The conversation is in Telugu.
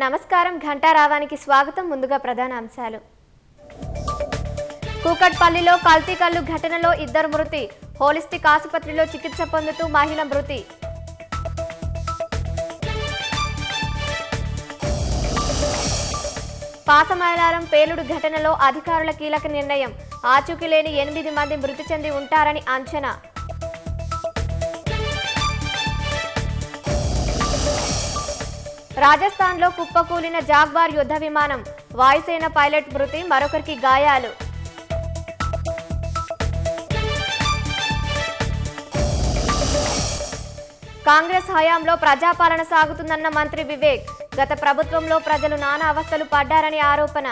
నమస్కారం. ఘంటారావానికి స్వాగతం. ముందుగా ప్రధాన అంశాలు. కూకట్పల్లిలో కల్తీ కల్లు ఘటనలో 2 మృతి. హోలిస్టిక్ ఆసుపత్రిలో చికిత్స పొందుతూ మహిళ మృతి. పాసమైలారం పేలుడు ఘటనలో అధికారుల కీలక నిర్ణయం. ఆచూకీ లేని 8 మంది మృతి చెంది ఉంటారని అంచనా. రాజస్థాన్లో కుప్పకూలిన జాగ్వార్ యుద్ధ విమానం. వాయుసేన పైలట్ మృతి, మరొకరికి గాయాలు. కాంగ్రెస్ హయాంలో ప్రజాపాలన సాగుతుందన్న మంత్రి వివేక్. గత ప్రభుత్వంలో ప్రజలు నానా అవస్థలు పడ్డారని ఆరోపణ.